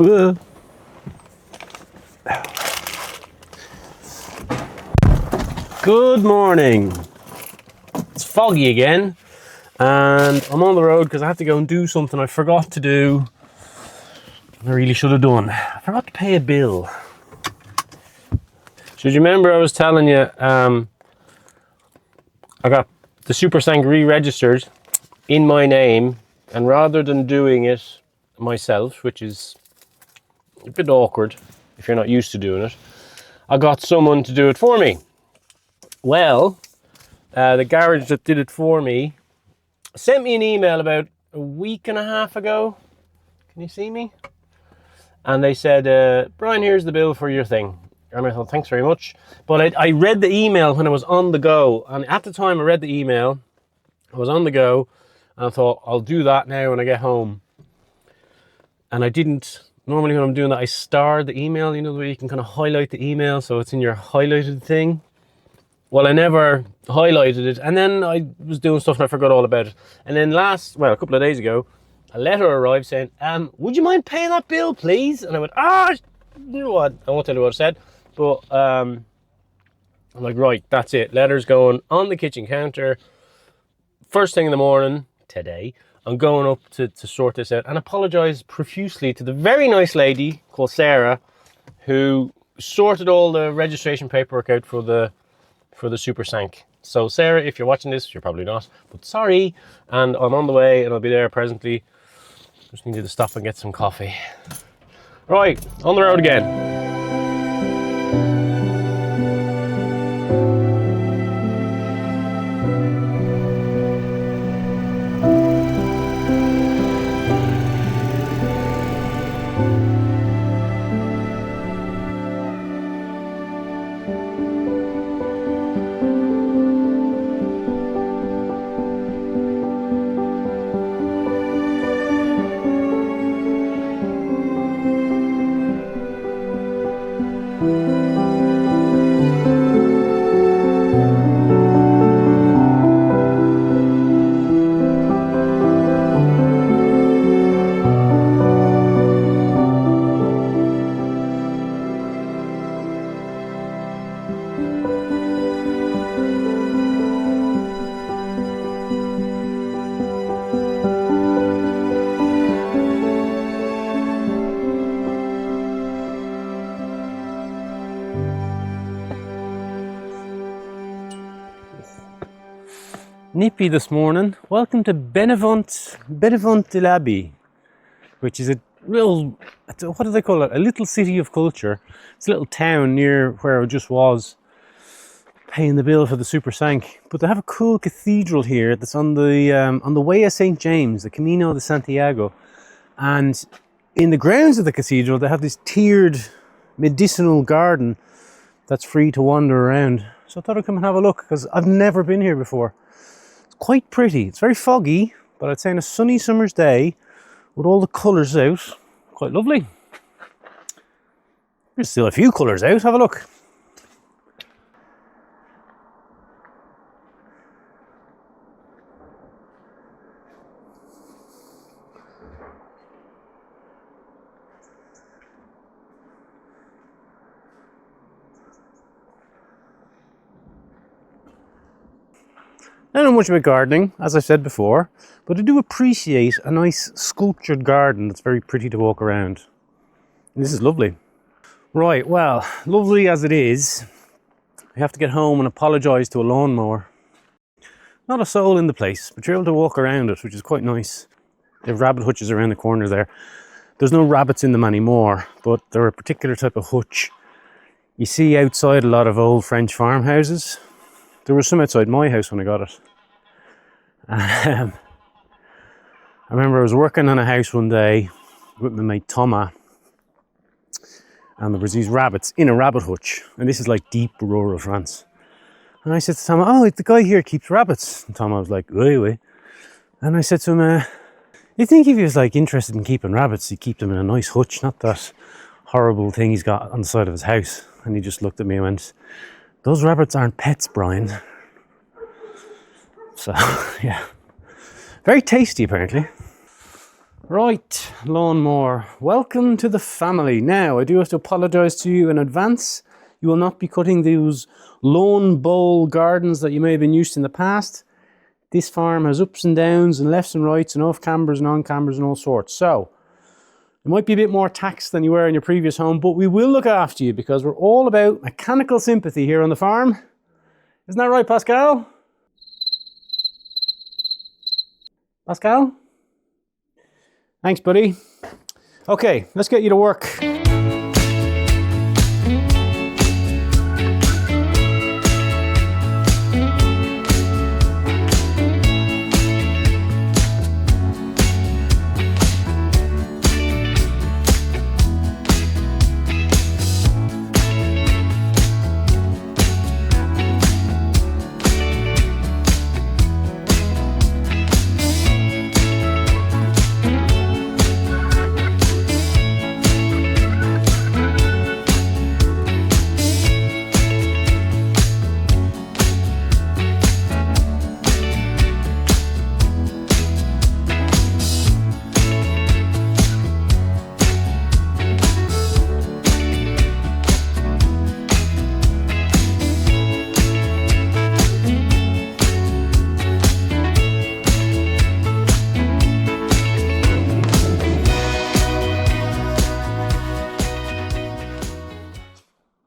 Good morning. It's foggy again and I'm on the road because I have to go and do something I forgot to do. I really should have done. I forgot to pay a bill. So do you remember I was telling you I got the Super Sank re-registered in my name, and rather than doing it myself, which is a bit awkward if you're not used to doing it, I got someone to do it for me. Well, the garage that did it for me sent me an email about a week and a half ago. Can you see me? And they said, Brian, here's the bill for your thing. And I thought, thanks very much. But I read the email when I was on the go. And at the time I read the email, I was on the go. And I thought, I'll do that now when I get home. And I didn't. Normally when I'm doing that, I star the email. You know the way you can kind of highlight the email so it's in your highlighted thing? Well, I never highlighted it. And then I was doing stuff and I forgot all about it. And then a couple of days ago, a letter arrived saying, would you mind paying that bill, please? And I went, you know what? I won't tell you what I said. But I'm like, right, that's it. Letter's going on the kitchen counter. First thing in the morning today, I'm going up to sort this out and apologise profusely to the very nice lady called Sarah who sorted all the registration paperwork out for the Super Sank. So Sarah, if you're watching this, you're probably not, but sorry. And I'm on the way and I'll be there presently. Just needed to stop and get some coffee. Right, on the road again. Nippy this morning. Welcome to Bénévent-l'Abbaye, which is a little, what do they call it? A little city of culture. It's a little town near where I just was paying the bill for the Super Sank. But they have a cool cathedral here that's on the way of St. James, the Camino de Santiago. And in the grounds of the cathedral, they have this tiered medicinal garden that's free to wander around. So I thought I'd come and have a look because I've never been here before. Quite pretty. It's very foggy, but I'd say on a sunny summer's day with all the colours out, quite lovely. There's still a few colours out. Have a look. I don't know much about gardening, as I said before, but I do appreciate a nice sculptured garden that's very pretty to walk around. And this is lovely. Right, well, lovely as it is, I have to get home and apologise to a lawnmower. Not a soul in the place, but you're able to walk around it, which is quite nice. They have rabbit hutches around the corner there. There's no rabbits in them anymore, but they're a particular type of hutch. You see outside a lot of old French farmhouses. There was some outside my house when I got it. I remember I was working on a house one day with my mate Thomas, and there was these rabbits in a rabbit hutch, and this is like deep rural France. And I said to Thomas, oh, the guy here keeps rabbits. And Thomas was like, oui, oui. And I said to him, you think if he was like interested in keeping rabbits, he'd keep them in a nice hutch, not that horrible thing he's got on the side of his house. And he just looked at me and went, those rabbits aren't pets, Brian. So, yeah. Very tasty, apparently. Right, lawnmower, welcome to the family. Now, I do have to apologise to you in advance. You will not be cutting those lawn bowl gardens that you may have been used to in the past. This farm has ups and downs and lefts and rights and off cambers and on cambers and all sorts. So, it might be a bit more taxed than you were in your previous home, but we will look after you because we're all about mechanical sympathy here on the farm. Isn't that right, Pascal? Pascal? Thanks, buddy. Okay, let's get you to work.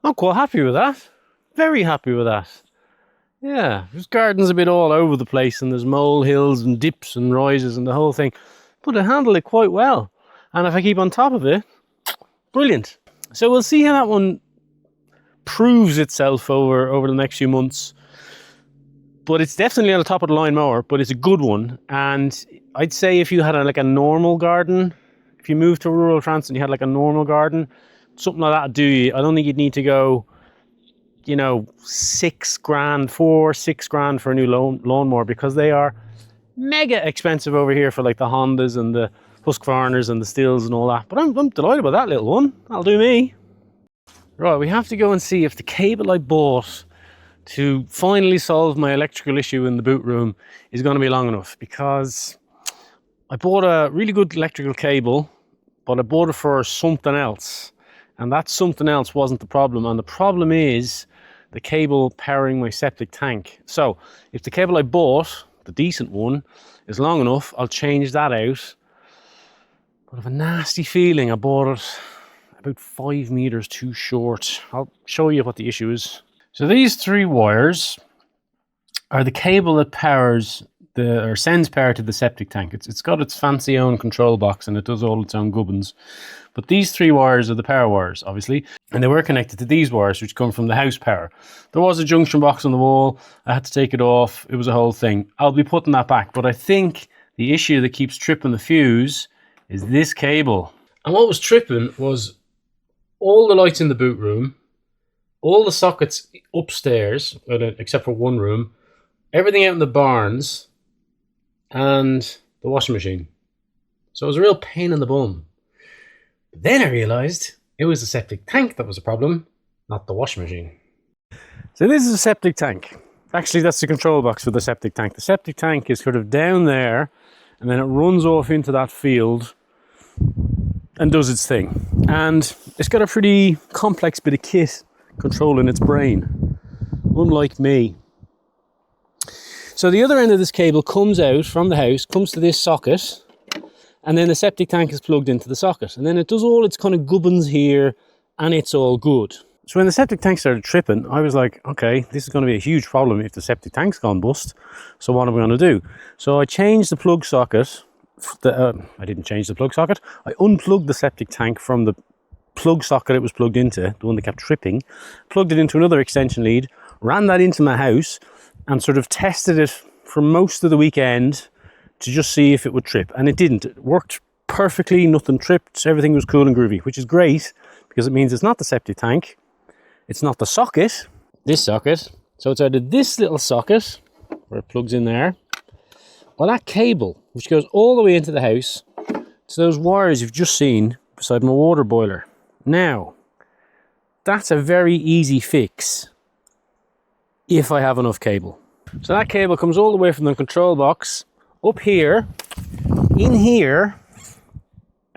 I'm quite happy with that. Very happy with that. Yeah, this garden's a bit all over the place and there's molehills and dips and rises and the whole thing. But I handle it quite well. And if I keep on top of it, brilliant. So we'll see how that one proves itself over the next few months. But it's definitely on the top of the line mower, but it's a good one. And I'd say if you had like a normal garden, if you moved to rural France and you had like a normal garden, something like that would do you. I don't think you'd need to go, you know, 6 grand, 6 grand for a new lawnmower because they are mega expensive over here for like the Hondas and the Husqvarnas and the Stills and all that. But I'm delighted with that little one. That'll do me. Right, we have to go and see if the cable I bought to finally solve my electrical issue in the boot room is going to be long enough, because I bought a really good electrical cable, but I bought it for something else. And that something else wasn't the problem. And the problem is the cable powering my septic tank. So if the cable I bought, the decent one, is long enough, I'll change that out. But I have a nasty feeling I bought it about 5 meters too short. I'll show you what the issue is. So these 3 wires are the cable that powers or sends power to the septic tank. It's got its fancy own control box and it does all its own gubbins. But these 3 wires are the power wires, obviously, and they were connected to these wires, which come from the house power. There was a junction box on the wall. I had to take it off. It was a whole thing. I'll be putting that back, but I think the issue that keeps tripping the fuse is this cable. And what was tripping was all the lights in the boot room, all the sockets upstairs, except for one room, everything out in the barns, and the washing machine. So it was a real pain in the bum. But then I realised it was the septic tank that was the problem, not the washing machine. So this is a septic tank. Actually, that's the control box for the septic tank. The septic tank is sort of down there, and then it runs off into that field and does its thing. And it's got a pretty complex bit of kit controlling its brain, unlike me. So the other end of this cable comes out from the house, comes to this socket, and then the septic tank is plugged into the socket. And then it does all its kind of gubbins here, and it's all good. So when the septic tank started tripping, I was like, okay, this is going to be a huge problem if the septic tank's gone bust. So what am I going to do? So I changed the plug socket. I didn't change the plug socket. I unplugged the septic tank from the plug socket it was plugged into, the one that kept tripping, plugged it into another extension lead, ran that into my house, and sort of tested it for most of the weekend to just see if it would trip. And it didn't. It worked perfectly, nothing tripped, everything was cool and groovy, which is great because it means it's not the septic tank, it's not the socket, this socket. So it's either this little socket, where it plugs in there, or that cable, which goes all the way into the house to those wires you've just seen beside my water boiler. Now, that's a very easy fix if I have enough cable. So that cable comes all the way from the control box up here, in here,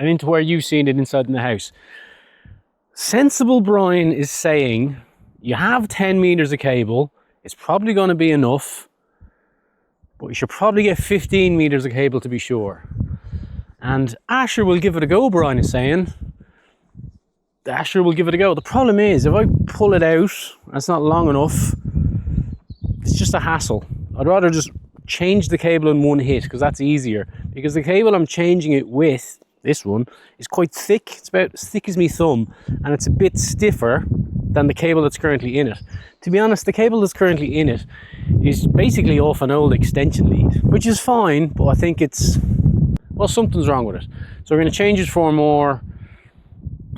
and into where you've seen it inside in the house. Sensible Brian is saying you have 10 meters of cable. It's probably going to be enough, but you should probably get 15 meters of cable to be sure. And Asher will give it a go, Brian is saying. Asher will give it a go. The problem is, if I pull it out, that's not long enough, it's just a hassle. I'd rather just change the cable in one hit, because that's easier. Because the cable I'm changing it with, this one, is quite thick. It's about as thick as my thumb, and it's a bit stiffer than the cable that's currently in it. To be honest, the cable that's currently in it is basically off an old extension lead, which is fine, but I think it's, well, something's wrong with it. So we're going to change it for a more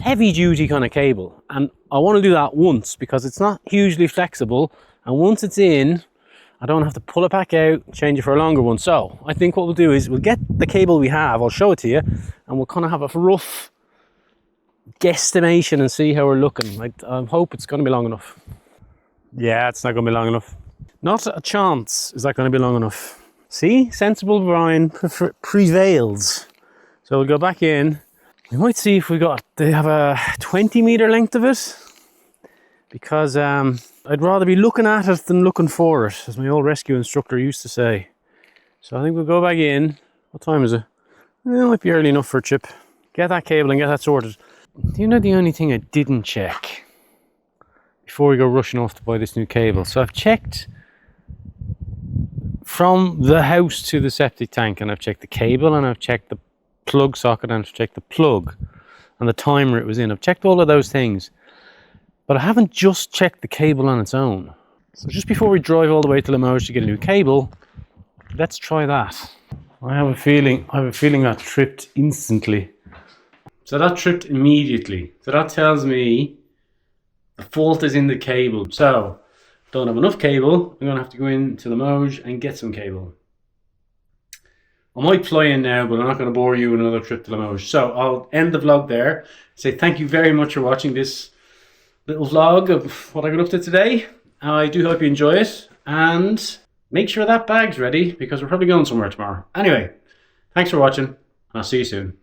heavy duty kind of cable, and I want to do that once because it's not hugely flexible, and once it's in, I don't have to pull it back out, change it for a longer one. So I think what we'll do is we'll get the cable we have, I'll show it to you, and we'll kind of have a rough guesstimation and see how we're looking. I hope it's going to be long enough. Yeah, it's not going to be long enough. Not a chance is that going to be long enough. See, sensible Brian prevails. So we'll go back in. We might see if they have a 20 meter length of it, because I'd rather be looking at it than looking for it, as my old rescue instructor used to say. So I think we'll go back in. What time is it? It might be early enough for a trip. Get that cable and get that sorted. You know, the only thing I didn't check before we go rushing off to buy this new cable. So I've checked from the house to the septic tank, and I've checked the cable, and I've checked the plug socket, and I've checked the plug and the timer it was in. I've checked all of those things, but I haven't just checked the cable on its own. So just before we drive all the way to Limoges to get a new cable, let's try that. I have a feeling that tripped instantly. So that tripped immediately. So that tells me the fault is in the cable. So don't have enough cable. I'm gonna have to go into Limoges and get some cable. I might fly in now, but I'm not going to bore you with another trip to Limoges. So I'll end the vlog there. Say thank you very much for watching this little vlog of what I got up to today. I do hope you enjoy it, and make sure that bag's ready because we're probably going somewhere tomorrow. Anyway, thanks for watching, and I'll see you soon.